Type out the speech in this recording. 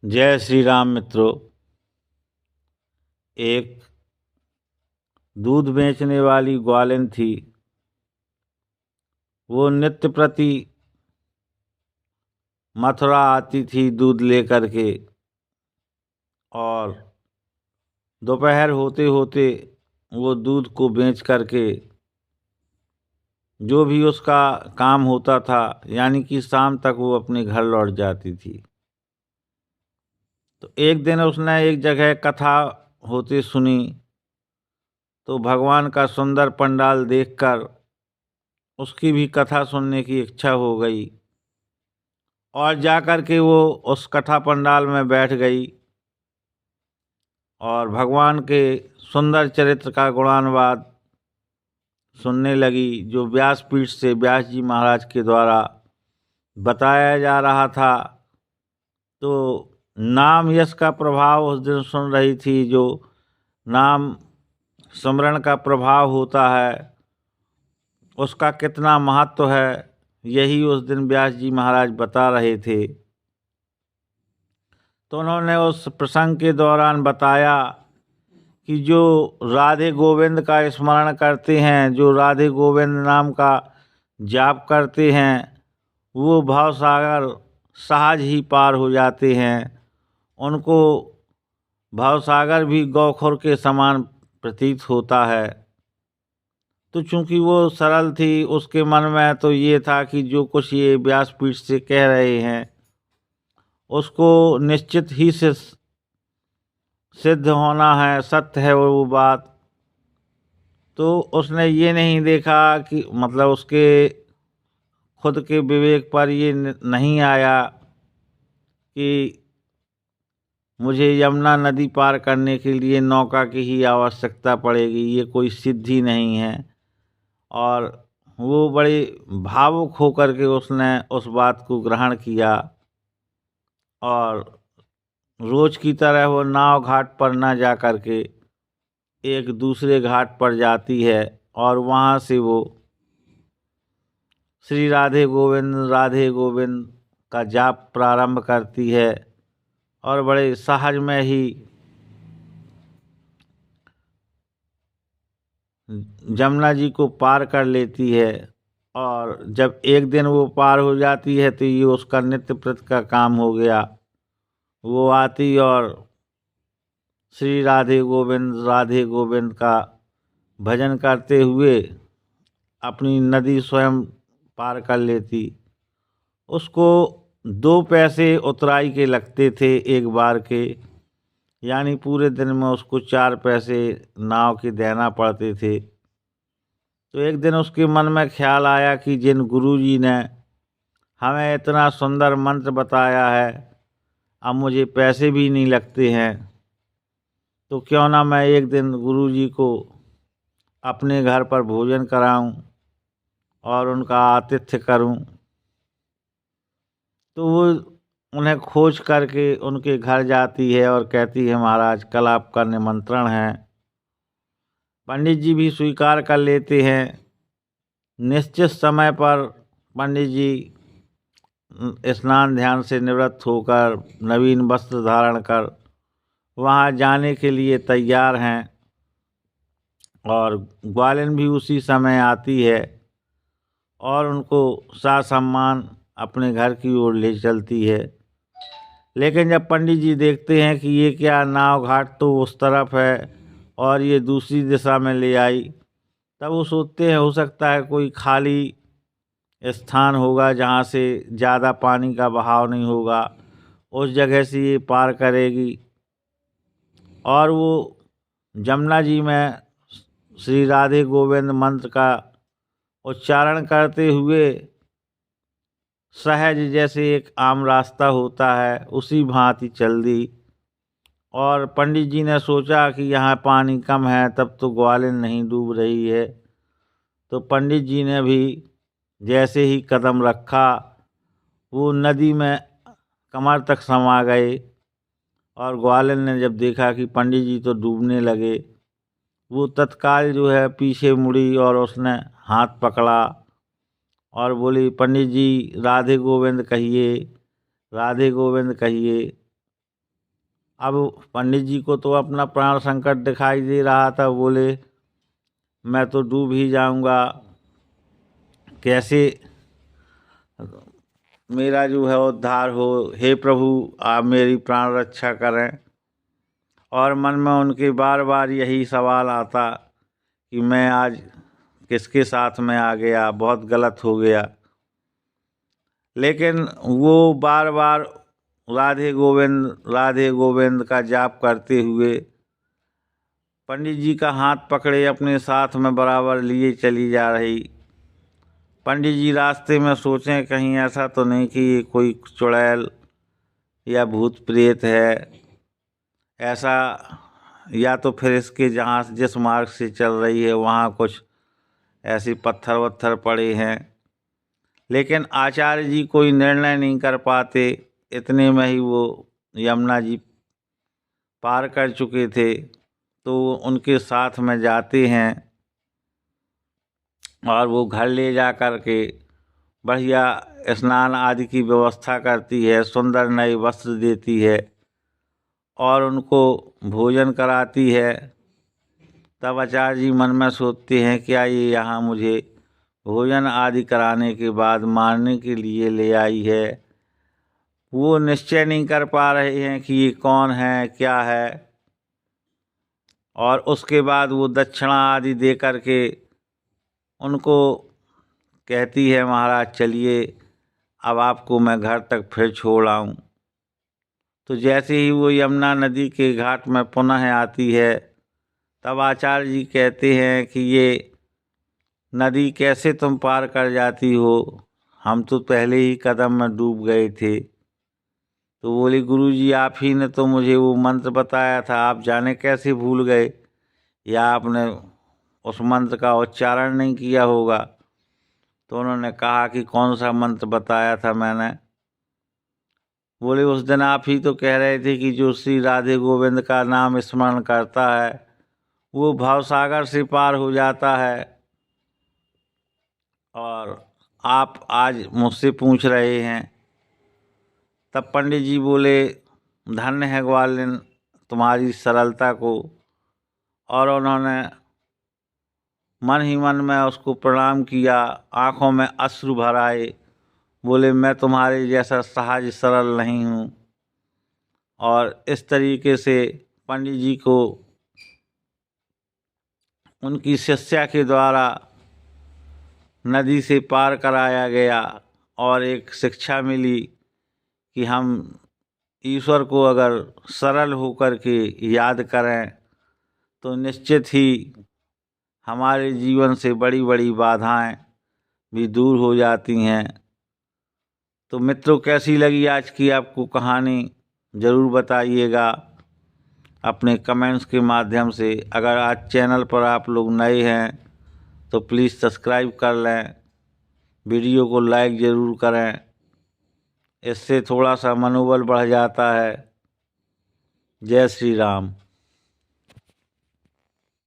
जय श्री राम मित्रों। एक दूध बेचने वाली ग्वालिन थी। वो नित्य प्रति मथुरा आती थी दूध लेकर के, और दोपहर होते होते वो दूध को बेच करके जो भी उसका काम होता था, यानी कि शाम तक वो अपने घर लौट जाती थी। तो एक दिन उसने एक जगह कथा होते सुनी, तो भगवान का सुंदर पंडाल देखकर उसकी भी कथा सुनने की इच्छा हो गई, और जाकर के वो उस कथा पंडाल में बैठ गई और भगवान के सुंदर चरित्र का गुणानुवाद सुनने लगी, जो व्यासपीठ से व्यास जी महाराज के द्वारा बताया जा रहा था। तो नाम यश का प्रभाव उस दिन सुन रही थी। जो नाम स्मरण का प्रभाव होता है उसका कितना महत्व है, यही उस दिन व्यास जी महाराज बता रहे थे। तो उन्होंने उस प्रसंग के दौरान बताया कि जो राधे गोविंद का स्मरण करते हैं, जो राधे गोविंद नाम का जाप करते हैं, वो भवसागर सहज ही पार हो जाते हैं। उनको भवसागर भी गौखुर के समान प्रतीत होता है। तो चूंकि वो सरल थी, उसके मन में तो ये था कि जो कुछ ये व्यासपीठ से कह रहे हैं उसको निश्चित ही से सिद्ध होना है, सत्य है वो बात। तो उसने ये नहीं देखा कि मतलब उसके खुद के विवेक पर ये नहीं आया कि मुझे यमुना नदी पार करने के लिए नौका की ही आवश्यकता पड़ेगी, ये कोई सिद्धि नहीं है। और वो बड़े भावुक होकर के उसने उस बात को ग्रहण किया, और रोज की तरह वो नाव घाट पर ना जा कर के एक दूसरे घाट पर जाती है, और वहाँ से वो श्री राधे गोविंद का जाप प्रारंभ करती है, और बड़े सहज में ही जमुना जी को पार कर लेती है। और जब एक दिन वो पार हो जाती है तो ये उसका नित्य प्रति का काम हो गया। वो आती और श्री राधे गोविंद का भजन करते हुए अपनी नदी स्वयं पार कर लेती। उसको 2 पैसे उतराई के लगते थे एक बार के, यानी पूरे दिन में उसको 4 पैसे नाव के देना पड़ते थे। तो एक दिन उसके मन में ख्याल आया कि जिन गुरुजी ने हमें इतना सुंदर मंत्र बताया है, अब मुझे पैसे भी नहीं लगते हैं, तो क्यों ना मैं एक दिन गुरुजी को अपने घर पर भोजन कराऊं और उनका आतिथ्य करूं। तो वो उन्हें खोज करके उनके घर जाती है और कहती है, महाराज कल आपका निमंत्रण है। पंडित जी भी स्वीकार कर लेते हैं। निश्चित समय पर पंडित जी स्नान ध्यान से निवृत्त होकर नवीन वस्त्र धारण कर वहाँ जाने के लिए तैयार हैं, और ग्वालिन भी उसी समय आती है और उनको सासम्मान अपने घर की ओर ले चलती है। लेकिन जब पंडित जी देखते हैं कि ये क्या, नाव घाट तो उस तरफ है और ये दूसरी दिशा में ले आई, तब वो सोचते हैं हो सकता है कोई खाली स्थान होगा जहाँ से ज़्यादा पानी का बहाव नहीं होगा, उस जगह से ये पार करेगी। और वो जमुना जी में श्री राधे गोविंद मंत्र का उच्चारण करते हुए सहज जैसे एक आम रास्ता होता है उसी भांति चल दी। और पंडित जी ने सोचा कि यहाँ पानी कम है, तब तो ग्वालिन नहीं डूब रही है। तो पंडित जी ने भी जैसे ही कदम रखा, वो नदी में कमर तक समा गए। और ग्वालिन ने जब देखा कि पंडित जी तो डूबने लगे, वो तत्काल जो है पीछे मुड़ी और उसने हाथ पकड़ा और बोली, पंडित जी राधे गोविंद कहिए, राधे गोविंद कहिए। अब पंडित जी को तो अपना प्राण संकट दिखाई दे रहा था। बोले मैं तो डूब ही जाऊंगा, कैसे मेरा जो है उद्धार हो, हे प्रभु आप मेरी प्राण रक्षा करें। और मन में उनके बार बार यही सवाल आता कि मैं आज किसके साथ में आ गया, बहुत गलत हो गया। लेकिन वो बार बार राधे गोविंद का जाप करते हुए पंडित जी का हाथ पकड़े अपने साथ में बराबर लिए चली जा रही। पंडित जी रास्ते में सोचें कहीं ऐसा तो नहीं कि ये कोई चुड़ैल या भूत प्रेत है, ऐसा या तो फिर इसके जहाँ जिस मार्ग से चल रही है वहाँ कुछ ऐसे पत्थर वत्थर पड़े हैं। लेकिन आचार्य जी कोई निर्णय नहीं कर पाते। इतने में ही वो यमुना जी पार कर चुके थे, तो उनके साथ में जाते हैं और वो घर ले जा कर के बढ़िया स्नान आदि की व्यवस्था करती है, सुंदर नए वस्त्र देती है और उनको भोजन कराती है। तब आचार्य जी मन में सोचते हैं क्या ये यहाँ मुझे भोजन आदि कराने के बाद मारने के लिए ले आई है। वो निश्चय नहीं कर पा रहे हैं कि ये कौन है, क्या है। और उसके बाद वो दक्षिणा आदि दे कर के उनको कहती है महाराज चलिए अब आपको मैं घर तक फिर छोड़ आऊँ। तो जैसे ही वो यमुना नदी के घाट में पुनः आती है तब आचार्य जी कहते हैं कि ये नदी कैसे तुम पार कर जाती हो, हम तो पहले ही कदम में डूब गए थे। तो बोले गुरु जी आप ही ने तो मुझे वो मंत्र बताया था, आप जाने कैसे भूल गए या आपने उस मंत्र का उच्चारण नहीं किया होगा। तो उन्होंने कहा कि कौन सा मंत्र बताया था मैंने। बोले उस दिन आप ही तो कह रहे थे कि जो श्री राधे गोविंद का नाम स्मरण करता है वो भवसागर से पार हो जाता है। और आप आज मुझसे पूछ रहे हैं। तब पंडित जी बोले धन्य है ग्वालिन तुम्हारी सरलता को। और उन्होंने मन ही मन में उसको प्रणाम किया, आंखों में अश्रु भर आए। बोले मैं तुम्हारे जैसा सहज सरल नहीं हूँ। और इस तरीके से पंडित जी को उनकी शिष्या के द्वारा नदी से पार कराया गया और एक शिक्षा मिली कि हम ईश्वर को अगर सरल होकर के याद करें तो निश्चित ही हमारे जीवन से बड़ी बड़ी बाधाएं भी दूर हो जाती हैं। तो मित्रों कैसी लगी आज की आपको कहानी ज़रूर बताइएगा अपने कमेंट्स के माध्यम से। अगर आज चैनल पर आप लोग नए हैं तो प्लीज़ सब्सक्राइब कर लें, वीडियो को लाइक ज़रूर करें, इससे थोड़ा सा मनोबल बढ़ जाता है। जय श्री राम।